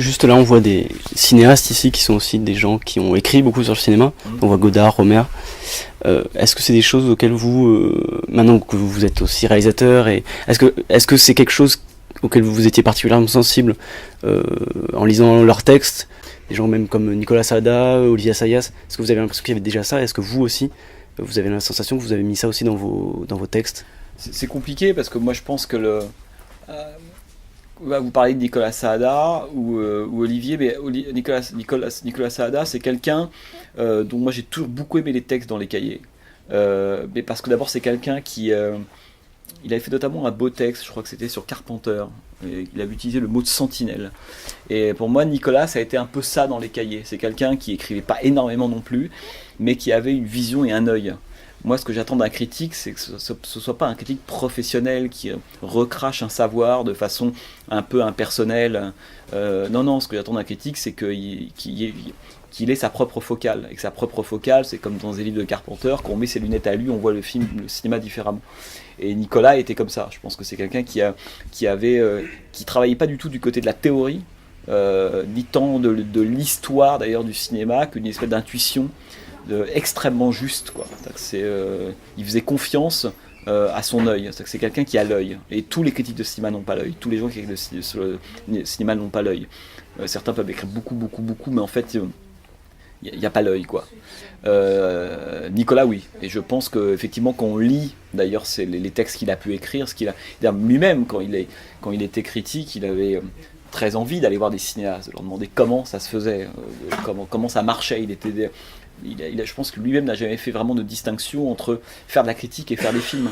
Juste là, on voit des cinéastes ici qui sont aussi des gens qui ont écrit beaucoup sur le cinéma. On voit Godard, Romer. Est-ce que c'est des choses auxquelles vous, maintenant que vous êtes aussi réalisateur, et est-ce que c'est quelque chose auquel vous étiez particulièrement sensible en lisant leurs textes, des gens même comme Nicolas Saada, Olivier Assayas, est-ce que vous avez l'impression qu'il y avait déjà ça? Est-ce que vous aussi, vous avez la sensation que vous avez mis ça aussi dans vos textes? C'est compliqué parce que moi je pense que vous parlez de Nicolas Saada ou Olivier, mais Nicolas Saada, c'est quelqu'un dont moi j'ai toujours beaucoup aimé les textes dans les cahiers. Mais parce que d'abord c'est quelqu'un qui il avait fait notamment un beau texte, je crois que c'était sur Carpenter, et il avait utilisé le mot de sentinelle. Et pour moi, Nicolas, ça a été un peu ça dans les cahiers. C'est quelqu'un qui écrivait pas énormément non plus, mais qui avait une vision et un œil. Moi, ce que j'attends d'un critique, c'est que ce soit pas un critique professionnel qui recrache un savoir de façon un peu impersonnelle. Non, ce que j'attends d'un critique, c'est qu'il ait sa propre focale. Et que sa propre focale, c'est comme dans les livres de Carpenter, quand on met ses lunettes à lui, on voit le cinéma différemment. Et Nicolas était comme ça. Je pense que c'est quelqu'un qui travaillait pas du tout du côté de la théorie, ni tant de l'histoire d'ailleurs du cinéma, qu'une espèce d'intuition extrêmement juste, quoi. Il faisait confiance à son œil. C'est quelqu'un qui a l'œil. Et tous les critiques de cinéma n'ont pas l'œil. Tous les gens qui écrivent sur le cinéma n'ont pas l'œil. Certains peuvent écrire beaucoup, mais en fait, il n'y a pas l'œil, quoi. Nicolas, oui. Et je pense qu'effectivement, quand on lit, d'ailleurs, c'est les textes qu'il a pu écrire, lui-même, quand il était critique, il avait très envie d'aller voir des cinéastes, de leur demander comment ça se faisait, comment ça marchait. Je pense que lui-même n'a jamais fait vraiment de distinction entre faire de la critique et faire des films.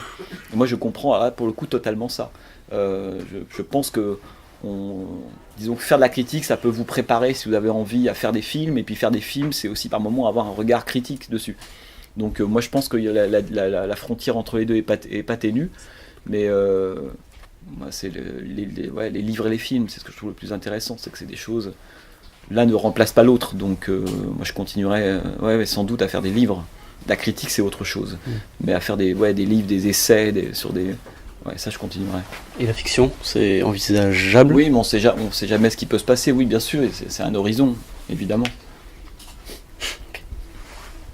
Et moi, je comprends pour le coup totalement ça. Je pense que disons que faire de la critique, ça peut vous préparer si vous avez envie à faire des films, et puis faire des films, c'est aussi par moments avoir un regard critique dessus. Donc moi, je pense que la frontière entre les deux est pas ténue, mais moi, c'est les livres et les films, c'est ce que je trouve le plus intéressant, c'est que c'est des choses. L'un ne remplace pas l'autre, donc moi je continuerai sans doute à faire des livres. La critique, c'est autre chose, mais à faire des livres, des essais, ça je continuerai. Et la fiction, c'est envisageable? Oui, mais on sait jamais ce qui peut se passer, oui bien sûr, et c'est un horizon, évidemment.